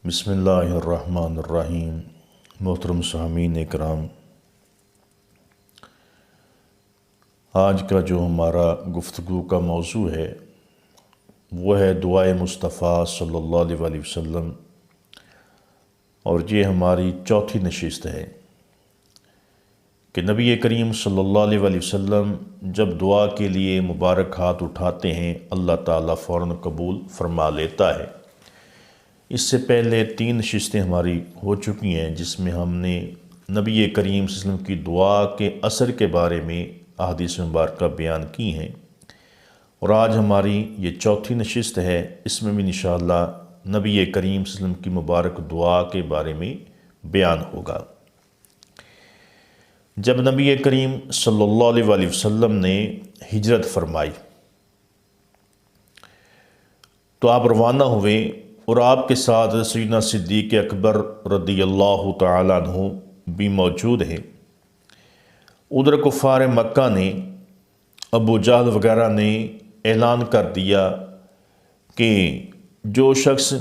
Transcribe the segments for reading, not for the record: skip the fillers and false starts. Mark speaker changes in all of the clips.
Speaker 1: بسم اللہ الرحمن الرحیم۔ محترم سامعین اکرام، آج کا جو ہمارا گفتگو کا موضوع ہے وہ ہے دعائے مصطفیٰ صلی اللہ علیہ وسلم، اور یہ ہماری چوتھی نشست ہے کہ نبی کریم صلی اللہ علیہ وسلم جب دعا کے لیے مبارک ہاتھ اٹھاتے ہیں اللہ تعالیٰ فوراً قبول فرما لیتا ہے۔ اس سے پہلے 3 نشستیں ہماری ہو چکی ہیں جس میں ہم نے نبی کریم صلی اللہ علیہ وسلم کی دعا کے اثر کے بارے میں احادیث مبارکہ بیان کی ہیں، اور آج ہماری یہ چوتھی نشست ہے۔ اس میں بھی انشاءاللہ نبی کریم صلی اللہ علیہ وسلم کی مبارک دعا کے بارے میں بیان ہوگا۔ جب نبی کریم صلی اللہ علیہ وسلم نے ہجرت فرمائی تو آپ روانہ ہوئے، اور آپ کے ساتھ سیدنا صدیق اکبر رضی اللہ تعالیٰ عنہ بھی موجود ہیں۔ ادھر کفار مکہ نے، ابو جہل وغیرہ نے اعلان کر دیا کہ جو شخص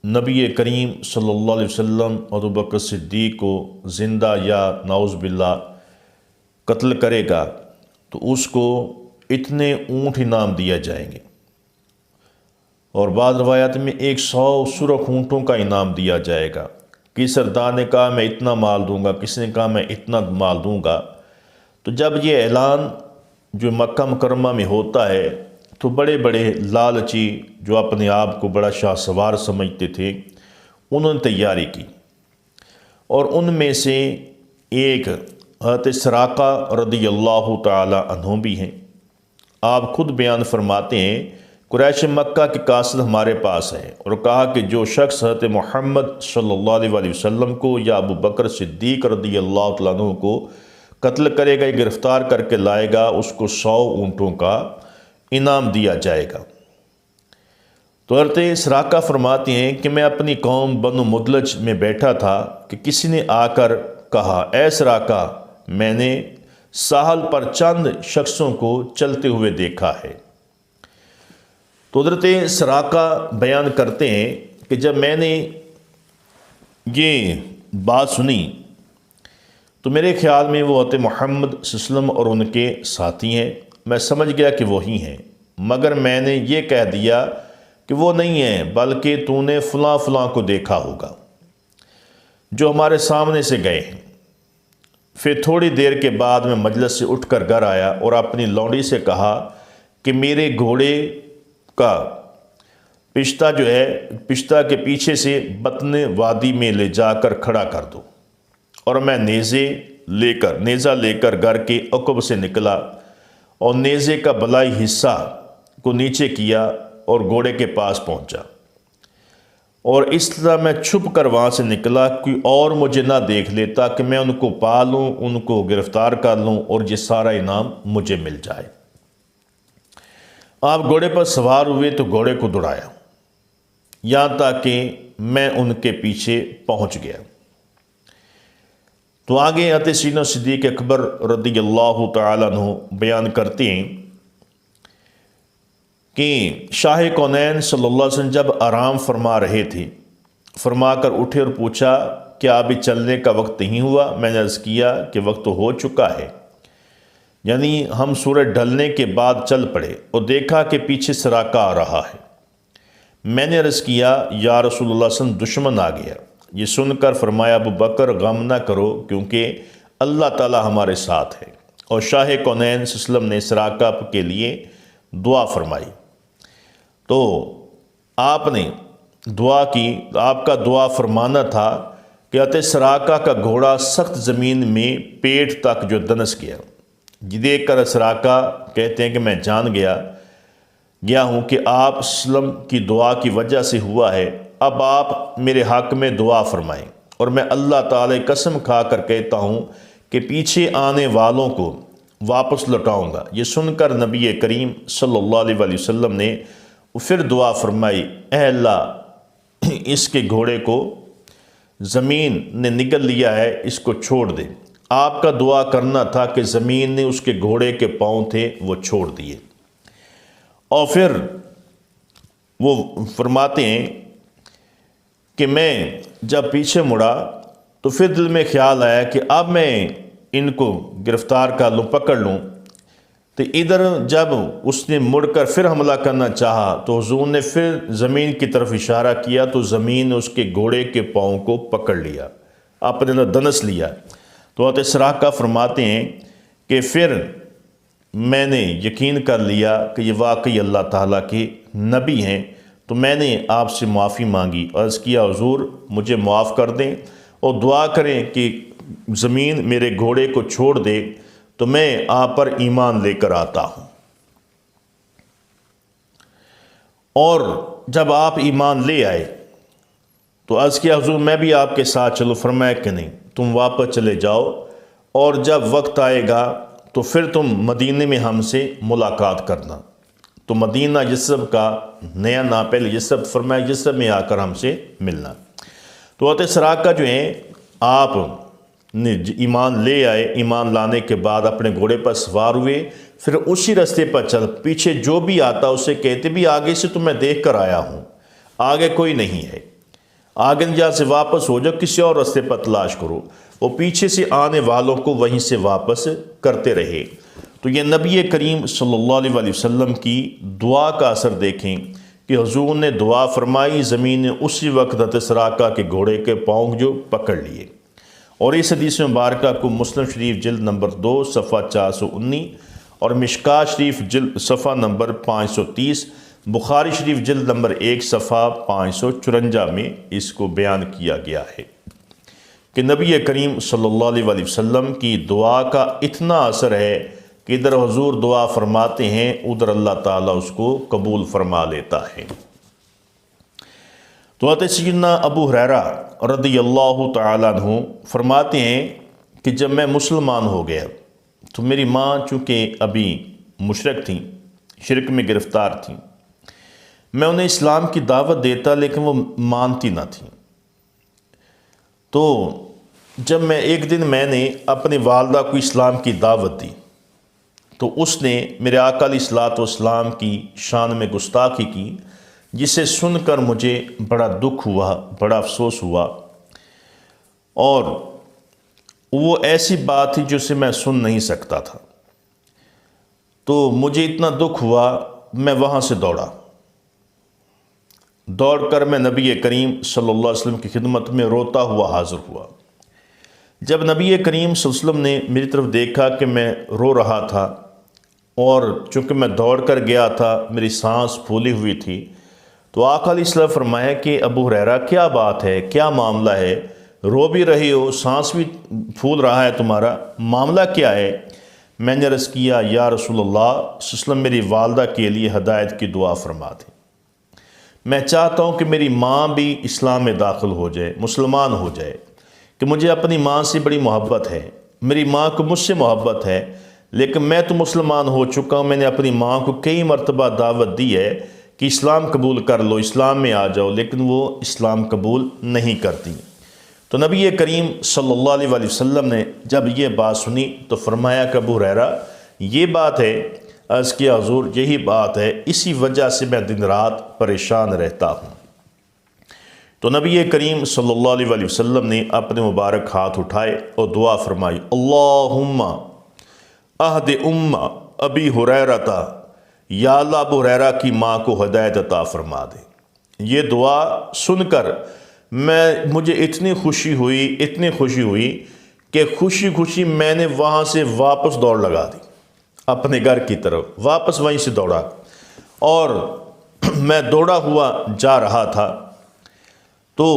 Speaker 1: نبی کریم صلی اللہ علیہ وسلم اور ابو بکر صدیق کو زندہ یا نعوذ باللہ قتل کرے گا تو اس کو اتنے اونٹ انعام دیا جائیں گے، اور بعض روایات میں 100 سرخ اونٹوں کا انعام دیا جائے گا۔ کسی سردار نے کہا میں اتنا مال دوں گا، کسی نے کہا میں اتنا مال دوں گا۔ تو جب یہ اعلان جو مکہ مکرمہ میں ہوتا ہے تو بڑے بڑے لالچی جو اپنے آپ کو بڑا شاہ سوار سمجھتے تھے انہوں نے تیاری کی، اور ان میں سے ایک حضرت سراقہ رضی اللہ تعالی عنہ بھی ہیں۔ آپ خود بیان فرماتے ہیں قریش مکہ کے قاصد ہمارے پاس ہے، اور کہا کہ جو شخص حضرت محمد صلی اللہ علیہ وسلم کو یا ابو بکر صدیق رضی اللہ تعالیٰ عنہ کو قتل کرے گا یا گرفتار کر کے لائے گا اس کو 100 اونٹوں کا انعام دیا جائے گا۔ تو حضرت سراقہ فرماتے ہیں کہ میں اپنی قوم بنو مدلج میں بیٹھا تھا کہ کسی نے آ کر کہا اے سراقہ، میں نے ساحل پر چند شخصوں کو چلتے ہوئے دیکھا ہے۔ تو حضرت سراقہ بیان کرتے ہیں کہ جب میں نے یہ بات سنی تو میرے خیال میں وہ حضرت محمد صلی اللہ علیہ وسلم اور ان کے ساتھی ہیں، میں سمجھ گیا کہ وہی ہیں، مگر میں نے یہ کہہ دیا کہ وہ نہیں ہیں بلکہ تو نے فلاں فلاں کو دیکھا ہوگا جو ہمارے سامنے سے گئے ہیں۔ پھر تھوڑی دیر کے بعد میں مجلس سے اٹھ کر گھر آیا اور اپنی لونڈی سے کہا کہ میرے گھوڑے کا پشتہ جو ہے پشتہ کے پیچھے سے بطن وادی میں لے جا کر کھڑا کر دو، اور میں نیزہ لے کر گھر کے عقب سے نکلا اور نیزے کا بلائی حصہ کو نیچے کیا اور گھوڑے کے پاس پہنچا، اور اس طرح میں چھپ کر وہاں سے نکلا کوئی اور مجھے نہ دیکھ لیتا کہ میں ان کو پالوں، ان کو گرفتار کر لوں اور یہ سارا انعام مجھے مل جائے۔ آپ گھوڑے پر سوار ہوئے تو گھوڑے کو دوڑایا یہاں تک کہ میں ان کے پیچھے پہنچ گیا۔ تو آگے حضرت سیدنا صدیق اکبر رضی اللہ تعالیٰ عنہ بیان کرتے ہیں کہ شاہ کونین صلی اللہ علیہ وسلم جب آرام فرما رہے تھے، فرما کر اٹھے اور پوچھا کیا ابھی چلنے کا وقت نہیں ہوا؟ میں نے عرض کیا کہ وقت تو ہو چکا ہے، یعنی ہم سورج ڈھلنے کے بعد چل پڑے اور دیکھا کہ پیچھے سراقہ آ رہا ہے۔ میں نے عرض کیا یا رسول اللہ صلی اللہ علیہ وسلم دشمن آ گیا۔ یہ سن کر فرمایا ابو بکر غم نہ کرو کیونکہ اللہ تعالی ہمارے ساتھ ہے، اور شاہ کونین صلی اللہ علیہ وسلم نے سراقہ کے لیے دعا فرمائی۔ تو آپ نے دعا کی، آپ کا دعا فرمانا تھا کہ حضرت سراقہ کا گھوڑا سخت زمین میں پیٹ تک جو دنس گیا، یہ دیکھ کر سراقہ کہتے ہیں کہ میں جان گیا ہوں کہ آپ اسلم کی دعا کی وجہ سے ہوا ہے، اب آپ میرے حق میں دعا فرمائیں، اور میں اللہ تعالی قسم کھا کر کہتا ہوں کہ پیچھے آنے والوں کو واپس لوٹاؤں گا۔ یہ سن کر نبی کریم صلی اللہ علیہ وسلم نے پھر دعا فرمائی اے اللہ اس کے گھوڑے کو زمین نے نگل لیا ہے، اس کو چھوڑ دے۔ آپ کا دعا کرنا تھا کہ زمین نے اس کے گھوڑے کے پاؤں تھے وہ چھوڑ دیے۔ اور پھر وہ فرماتے ہیں کہ میں جب پیچھے مڑا تو پھر دل میں خیال آیا کہ اب میں ان کو گرفتار کر لوں، پکڑ لوں۔ تو ادھر جب اس نے مڑ کر پھر حملہ کرنا چاہا تو حضور نے پھر زمین کی طرف اشارہ کیا تو زمین نے اس کے گھوڑے کے پاؤں کو پکڑ لیا، اپنے اندر دنس لیا۔ تو حضرت سراقہ فرماتے ہیں کہ پھر میں نے یقین کر لیا کہ یہ واقعی اللہ تعالیٰ کے نبی ہیں، تو میں نے آپ سے معافی مانگی، عرض کیا حضور مجھے معاف کر دیں اور دعا کریں کہ زمین میرے گھوڑے کو چھوڑ دے تو میں آپ پر ایمان لے کر آتا ہوں۔ اور جب آپ ایمان لے آئے تو عرض کیا حضور میں بھی آپ کے ساتھ چلوں؟ فرمایا کہ نہیں، تم واپس چلے جاؤ اور جب وقت آئے گا تو پھر تم مدینے میں ہم سے ملاقات کرنا۔ تو مدینہ یثرب کا نیا نام، پہلے یثرب، فرمایا یثرب میں آ کر ہم سے ملنا۔ تو حضرت سراقہ جو ہیں آپ نے ایمان لے آئے، ایمان لانے کے بعد اپنے گھوڑے پر سوار ہوئے، پھر اسی راستے پر چل، پیچھے جو بھی آتا اسے کہتے بھی آگے سے تو میں دیکھ کر آیا ہوں، آگے کوئی نہیں ہے، آگے جہاں سے واپس ہو جاؤ، کسی اور راستے پر تلاش کرو۔ وہ پیچھے سے آنے والوں کو وہیں سے واپس کرتے رہے۔ تو یہ نبی کریم صلی اللہ علیہ وسلم کی دعا کا اثر دیکھیں کہ حضور نے دعا فرمائی، زمین نے اسی وقت حضرت سراقہ کے گھوڑے کے پاؤں جو پکڑ لیے۔ اور اس حدیث مبارکہ کو مسلم شریف جلد نمبر 2 صفحہ 419 اور مشکات شریف جلد صفحہ نمبر 530، بخاری شریف جلد نمبر 1 صفحہ 554 میں اس کو بیان کیا گیا ہے کہ نبی کریم صلی اللہ علیہ وسلم کی دعا کا اتنا اثر ہے کہ ادھر حضور دعا فرماتے ہیں، ادھر اللہ تعالیٰ اس کو قبول فرما لیتا ہے۔ تو حضرت سیدنا ابو ہریرہ رضی اللہ تعالیٰ عنہ فرماتے ہیں کہ جب میں مسلمان ہو گیا تو میری ماں چونکہ ابھی مشرک تھیں، شرک میں گرفتار تھیں، میں انہیں اسلام کی دعوت دیتا لیکن وہ مانتی نہ تھیں۔ تو جب ایک دن میں نے اپنی والدہ کو اسلام کی دعوت دی تو اس نے میرے آقا علیہ الصلوۃ والسلام کی شان میں گستاخی کی، جسے سن کر مجھے بڑا دکھ ہوا، بڑا افسوس ہوا، اور وہ ایسی بات تھی جسے میں سن نہیں سکتا تھا۔ تو مجھے اتنا دکھ ہوا، میں وہاں سے دوڑ کر میں نبی کریم صلی اللہ علیہ وسلم کی خدمت میں روتا ہوا حاضر ہوا۔ جب نبی کریم صلی اللہ علیہ وسلم نے میری طرف دیکھا کہ میں رو رہا تھا، اور چونکہ میں دوڑ کر گیا تھا، میری سانس پھولی ہوئی تھی، تو آقا علیہ السلام فرمایا کہ ابو ہریرہ کیا بات ہے، کیا معاملہ ہے، رو بھی رہے ہو، سانس بھی پھول رہا ہے تمہارا، معاملہ کیا ہے؟ میں نے عرض کیا یا رسول اللہ صلی اللہ علیہ وسلم میری والدہ کے لیے ہدایت کی دعا فرما دیں، میں چاہتا ہوں کہ میری ماں بھی اسلام میں داخل ہو جائے، مسلمان ہو جائے، کہ مجھے اپنی ماں سے بڑی محبت ہے، میری ماں کو مجھ سے محبت ہے، لیکن میں تو مسلمان ہو چکا ہوں، میں نے اپنی ماں کو کئی مرتبہ دعوت دی ہے کہ اسلام قبول کر لو، اسلام میں آ جاؤ، لیکن وہ اسلام قبول نہیں کرتی۔ تو نبی کریم صلی اللہ علیہ وسلم نے جب یہ بات سنی تو فرمایا کہ ابو ہریرہ یہ بات ہے؟ عرض کیا حضور یہی بات ہے، اسی وجہ سے میں دن رات پریشان رہتا ہوں۔ تو نبی کریم صلی اللہ علیہ وسلم نے اپنے مبارک ہاتھ اٹھائے اور دعا فرمائی، اللہم اہد ابی ہریرہ، یا اللہ ابو ہریرہ کی ماں کو ہدایت عطا فرما دے۔ یہ دعا سن کر مجھے اتنی خوشی ہوئی کہ خوشی میں نے وہاں سے واپس دوڑ لگا دی اپنے گھر کی طرف، واپس وہیں سے دوڑا، اور میں دوڑا ہوا جا رہا تھا۔ تو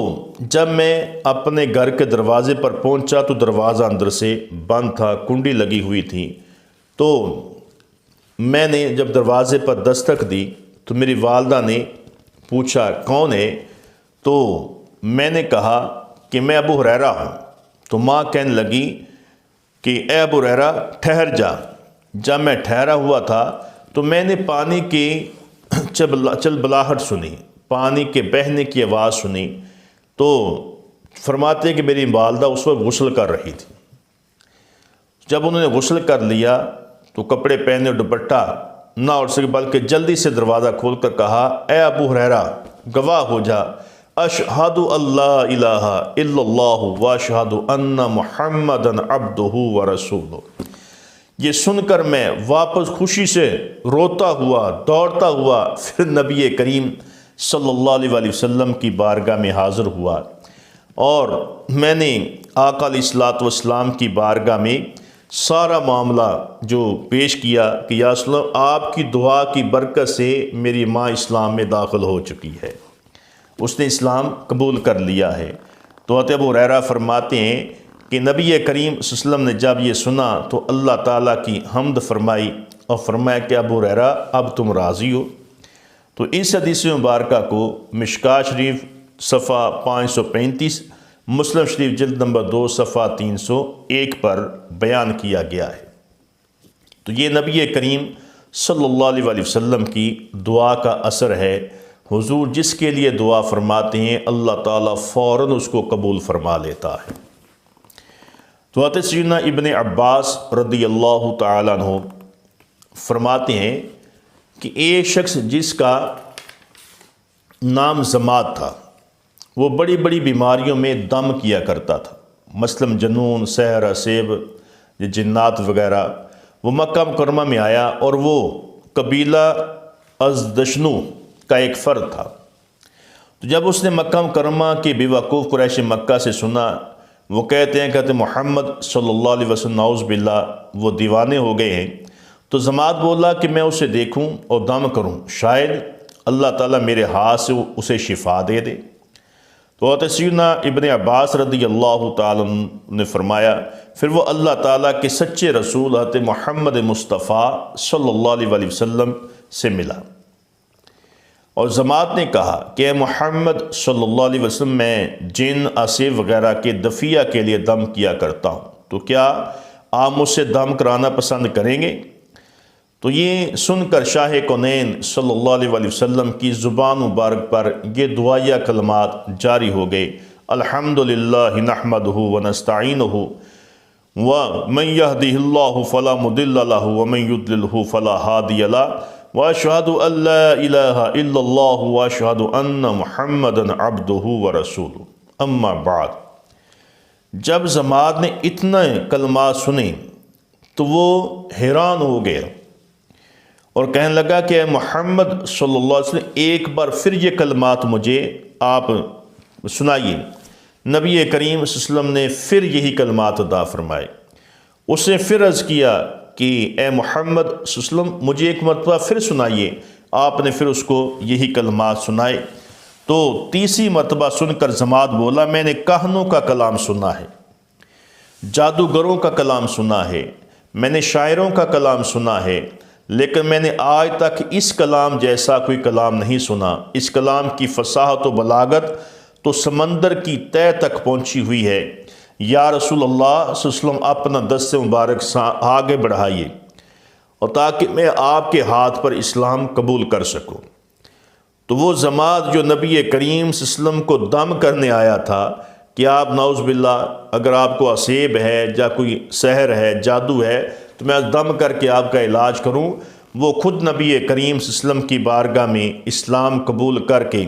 Speaker 1: جب میں اپنے گھر کے دروازے پر پہنچا تو دروازہ اندر سے بند تھا، کنڈی لگی ہوئی تھی۔ تو میں نے جب دروازے پر دستک دی تو میری والدہ نے پوچھا کون ہے؟ تو میں نے کہا کہ میں ابو ہریرہ ہوں۔ تو ماں کہنے لگی کہ اے ابو ہریرہ ٹھہر جا۔ جب میں ٹھہرا ہوا تھا تو میں نے پانی کی چلبلاہٹ سنی، پانی کے بہنے کی آواز سنی۔ تو فرماتے کہ میری والدہ اس وقت غسل کر رہی تھی۔ جب انہوں نے غسل کر لیا تو کپڑے پہنے، دوپٹہ نہ اوڑھ سکے، بلکہ جلدی سے دروازہ کھول کر کہا اے ابو ہریرہ گواہ ہو جا، اشہد اللہ الہ الا اللہ واشہد ان محمدً عبدہ ورسولہ۔ یہ سن کر میں واپس خوشی سے روتا ہوا دوڑتا ہوا پھر نبی کریم صلی اللہ علیہ وسلم کی بارگاہ میں حاضر ہوا، اور میں نے آقا علیہ الصلوۃ والسلام کی بارگاہ میں سارا معاملہ جو پیش کیا کہ یا رسول اللہ، آپ کی دعا کی برکت سے میری ماں اسلام میں داخل ہو چکی ہے، اس نے اسلام قبول کر لیا ہے۔ تو حضرت ابو ہریرہ فرماتے ہیں کہ نبی کریم صلی اللہ علیہ وسلم نے جب یہ سنا تو اللہ تعالیٰ کی حمد فرمائی اور فرمایا کہ ابو ہریرہ اب تم راضی ہو۔ تو اس حدیث مبارکہ کو مشکوٰۃ شریف صفحہ 535، مسلم شریف جلد نمبر 2 صفحہ 301 پر بیان کیا گیا ہے۔ تو یہ نبی کریم صلی اللہ علیہ وسلم کی دعا کا اثر ہے۔ حضور جس کے لیے دعا فرماتے ہیں اللہ تعالیٰ فوراً اس کو قبول فرما لیتا ہے۔ تو حضرت سیدنا ابن عباس رضی اللہ تعالیٰ عنہ فرماتے ہیں کہ ایک شخص جس کا نام زماد تھا، وہ بڑی بڑی بیماریوں میں دم کیا کرتا تھا، مثلاً جنون، سحر، سیب، جنات وغیرہ۔ وہ مکہ مکرمہ میں آیا اور وہ قبیلہ ازدشنو کا ایک فرد تھا۔ تو جب اس نے مکہ مکرمہ کے بیوقوف قریش مکہ سے سنا، وہ کہتے محمد صلی اللہ علیہ وسلم نعوذ باللہ وہ دیوانے ہو گئے ہیں، تو زماد بولا کہ میں اسے دیکھوں اور دم کروں، شاید اللہ تعالیٰ میرے ہاتھ سے اسے شفا دے دے۔ تو حضرت سیدنا ابن عباس رضی اللہ تعالیٰ نے فرمایا پھر وہ اللہ تعالیٰ کے سچے رسول حضرت محمد مصطفیٰ صلی اللہ علیہ وسلم سے ملا، اور زماد نے کہا کہ اے محمد صلی اللہ علیہ وسلم، میں جن، اسیب وغیرہ کے دفیہ کے لیے دم کیا کرتا ہوں، تو کیا آپ مجھ سے دم کرانا پسند کریں گے؟ تو یہ سن کر شاہ کونین صلی اللہ علیہ وسلم کی زبان مبارک پر یہ دعائیہ کلمات جاری ہو گئے، الحمدللہ نحمدہ ونستعینہ ومن یہدہ اللہ فلا مضل لہ ومن یضللہ فلا ہادی لہ واشہد ان لا الہ الا اللہ واشہد ان محمدً عبدہ ورسولہ۔ اما بعد، جب زماد نے اتنے کلمات سنے تو وہ حیران ہو گیا اور کہنے لگا کہ اے محمد صلی اللہ علیہ وسلم، ایک بار پھر یہ کلمات مجھے آپ سنائیے۔ نبی کریم صلی اللہ علیہ وسلم نے پھر یہی کلمات ادا فرمائے۔ اس نے پھر عرض کیا کہ اے محمد صلی اللہ علیہ وسلم، مجھے ایک مرتبہ پھر سنائیے۔ آپ نے پھر اس کو یہی کلمات سنائے۔ تو تیسری مرتبہ سن کر زماد بولا میں نے کاہنوں کا کلام سنا ہے، جادوگروں کا کلام سنا ہے، میں نے شاعروں کا کلام سنا ہے، لیکن میں نے آج تک اس کلام جیسا کوئی کلام نہیں سنا۔ اس کلام کی فصاحت و بلاغت تو سمندر کی تہہ تک پہنچی ہوئی ہے۔ یا رسول اللہ صلی اللہ علیہ وسلم، اپنا دست مبارک آگے بڑھائیے اور تاکہ میں آپ کے ہاتھ پر اسلام قبول کر سکوں۔ تو وہ زماد جو نبی کریم صلی اللہ علیہ وسلم کو دم کرنے آیا تھا کہ آپ نعوذ باللہ اگر آپ کو اسیب ہے یا کوئی سحر ہے، جادو ہے، تو میں دم کر کے آپ کا علاج کروں، وہ خود نبی کریم صلی اللہ علیہ وسلم کی بارگاہ میں اسلام قبول کر کے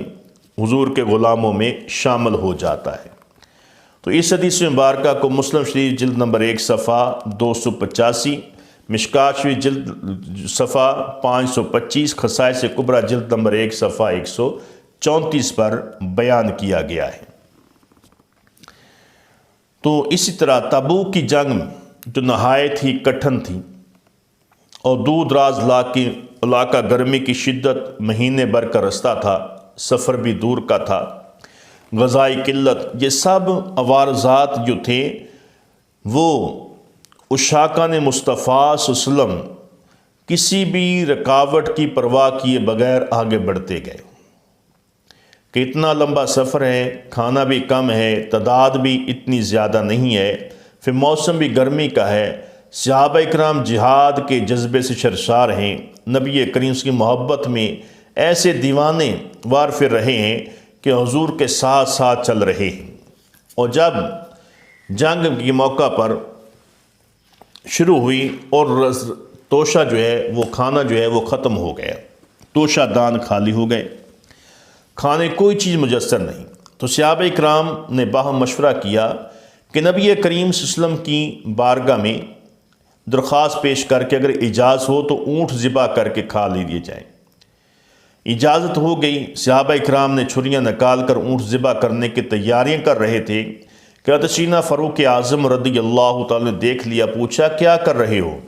Speaker 1: حضور کے غلاموں میں شامل ہو جاتا ہے۔ تو اس حدیث مبارکہ کو مسلم شریف جلد نمبر 1 صفحہ 285، مشکوٰۃ شریف جلد صفحہ 525، خصائص کبریٰ جلد نمبر 1 صفحہ 134 پر بیان کیا گیا ہے۔ تو اسی طرح تبوک کی جنگ جو نہایت ہی کٹھن تھی اور دور دراز علاقہ، گرمی کی شدت، مہینے بھر کا رستہ تھا، سفر بھی دور کا تھا، غذائی قلت، یہ سب عوارضات جو تھے وہ عشاقان مصطفیٰ صلی اللہ علیہ وسلم کسی بھی رکاوٹ کی پرواہ کیے بغیر آگے بڑھتے گئے کہ اتنا لمبا سفر ہے، کھانا بھی کم ہے، تعداد بھی اتنی زیادہ نہیں ہے، پھر موسم بھی گرمی کا ہے، صحابہ اکرام جہاد کے جذبے سے سرشار ہیں، نبی کریم کی محبت میں ایسے دیوانے وار پھر رہے ہیں کہ حضور کے ساتھ ساتھ چل رہے ہیں۔ اور جب جنگ کے موقع پر شروع ہوئی اور توشہ جو ہے وہ کھانا جو ہے وہ ختم ہو گیا، توشہ دان خالی ہو گئے، کھانے کوئی چیز میسر نہیں، تو صحابہ اکرام نے باہم مشورہ کیا کہ نبی کریم صلی اللہ علیہ وسلم کی بارگاہ میں درخواست پیش کر کے اگر اجازت ہو تو اونٹ ذبح کر کے کھا لیے جائیں۔ اجازت ہو گئی۔ صحابہ اکرام نے چھریاں نکال کر اونٹ ذبح کرنے کی تیاریاں کر رہے تھے کہ حضرت سیدنا فاروق اعظم رضی اللہ تعالیٰ نے دیکھ لیا، پوچھا کیا کر رہے ہو؟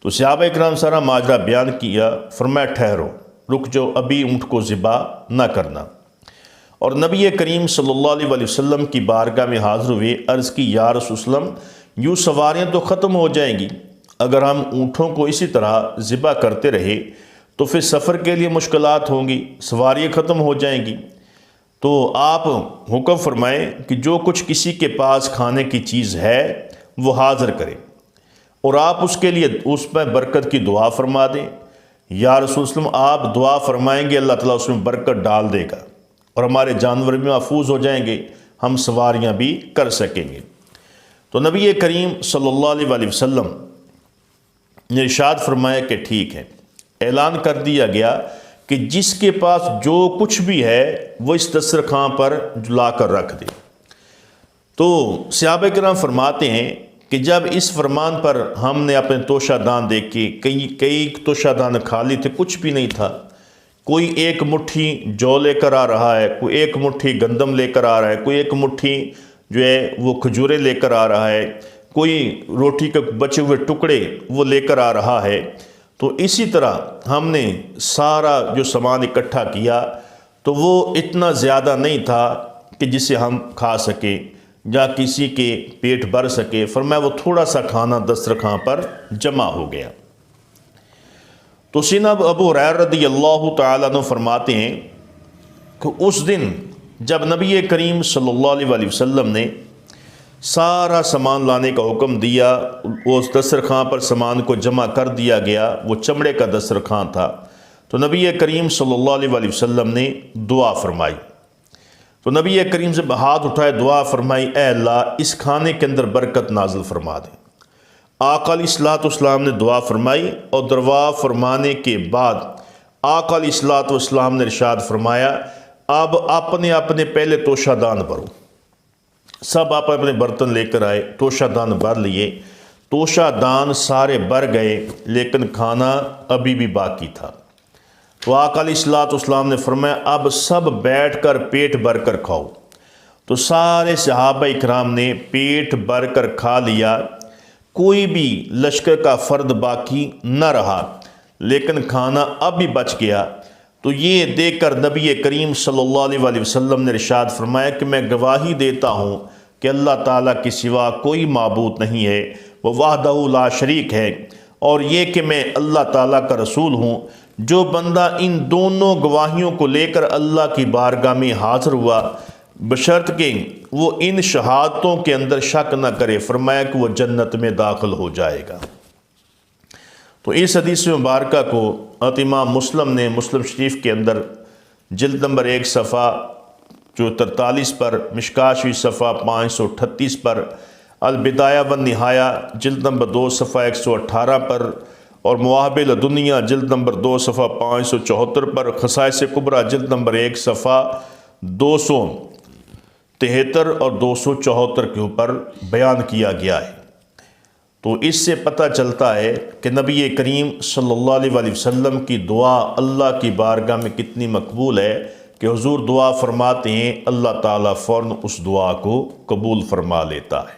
Speaker 1: تو صحابہ اکرام سارا ماجرا بیان کیا، فرمایا ٹھہرو، رک جاؤ، ابھی اونٹ کو ذبح نہ کرنا۔ اور نبی کریم صلی اللہ علیہ وسلم کی بارگاہ میں حاضر ہوئے، عرض کی یا رسول اللہ، یوں سواریاں تو ختم ہو جائیں گی، اگر ہم اونٹوں کو اسی طرح ذبح کرتے رہے تو پھر سفر کے لیے مشکلات ہوں گی، سواریاں ختم ہو جائیں گی۔ تو آپ حکم فرمائیں کہ جو کچھ کسی کے پاس کھانے کی چیز ہے وہ حاضر کرے، اور آپ اس کے لیے اس میں برکت کی دعا فرما دیں۔ یا رسول اللہ آپ دعا فرمائیں گے، اللہ تعالیٰ اس میں برکت ڈال دے گا اور ہمارے جانور بھی محفوظ ہو جائیں گے، ہم سواریاں بھی کر سکیں گے۔ تو نبی کریم صلی اللہ علیہ وسلم نے ارشاد فرمایا کہ ٹھیک ہے۔ اعلان کر دیا گیا کہ جس کے پاس جو کچھ بھی ہے وہ اس دسترخوان پر لا کر رکھ دے۔ تو صحابہ کرام فرماتے ہیں کہ جب اس فرمان پر ہم نے اپنے توشہ دان دیکھے، کئی توشہ دان خالی تھے، کچھ بھی نہیں تھا، کوئی ایک مٹھی جو لے کر آ رہا ہے، کوئی ایک مٹھی گندم لے کر آ رہا ہے، کوئی ایک مٹھی جو ہے وہ کھجورے لے کر آ رہا ہے، کوئی روٹی کے بچے ہوئے ٹکڑے وہ لے کر آ رہا ہے۔ تو اسی طرح ہم نے سارا جو سامان اکٹھا کیا تو وہ اتنا زیادہ نہیں تھا کہ جسے ہم کھا سکیں یا کسی کے پیٹ بھر سکے، فرمایا وہ تھوڑا سا کھانا دسترخوان پر جمع ہو گیا۔ تو سیدنا ابو ہریرہ رضی اللہ تعالیٰ عنہ فرماتے ہیں کہ اس دن جب نبی کریم صلی اللہ علیہ وسلم نے سارا سامان لانے کا حکم دیا، اس دسترخوان پر سامان کو جمع کر دیا گیا، وہ چمڑے کا دسترخوان تھا، تو نبی کریم صلی اللہ علیہ وسلم نے دعا فرمائی۔ تو نبی کریم سے ہاتھ اٹھائے، دعا فرمائی، اے اللہ اس کھانے کے اندر برکت نازل فرما دے۔ آقا علیہ الصلوۃ والسلام نے دعا فرمائی، اور دعا فرمانے کے بعد آقا علیہ الصلوۃ والسلام نے ارشاد فرمایا اب اپنے اپنے پہلے توشہ دان بھرو۔ سب آپ اپنے برتن لے کر آئے، توشہ دان بھر لیے، توشہ دان سارے بھر گئے، لیکن کھانا ابھی بھی باقی تھا۔ تو آقا علیہ الصلوۃ والسلام نے فرمایا اب سب بیٹھ کر پیٹ بھر کر کھاؤ۔ تو سارے صحابہ اکرام نے پیٹ بھر کر کھا لیا، کوئی بھی لشکر کا فرد باقی نہ رہا، لیکن کھانا اب بھی بچ گیا۔ تو یہ دیکھ کر نبی کریم صلی اللہ علیہ وسلم نے ارشاد فرمایا کہ میں گواہی دیتا ہوں کہ اللہ تعالیٰ کے سوا کوئی معبود نہیں ہے، وہ وحدہ لا شریک ہے، اور یہ کہ میں اللہ تعالیٰ کا رسول ہوں۔ جو بندہ ان دونوں گواہیوں کو لے کر اللہ کی بارگاہ میں حاضر ہوا، بشرط کہ وہ ان شہادتوں کے اندر شک نہ کرے، فرمایا کہ وہ جنت میں داخل ہو جائے گا۔ تو اس حدیث مبارکہ کو امام مسلم نے مسلم شریف کے اندر جلد نمبر 1 صفحہ جو 43 پر، مشکاہ شریف صفحہ 538 پر، البدایہ والنہایہ جلد نمبر 2 صفحہ 118 پر، اور مواہب الدنیا جلد نمبر 2 صفحہ 574 پر، خصائص کبریٰ جلد نمبر 1 صفحہ 273 اور 274 کے اوپر بیان کیا گیا ہے۔ تو اس سے پتہ چلتا ہے کہ نبی کریم صلی اللہ علیہ وسلم کی دعا اللہ کی بارگاہ میں کتنی مقبول ہے کہ حضور دعا فرماتے ہیں، اللہ تعالیٰ فوراً اس دعا کو قبول فرما لیتا ہے۔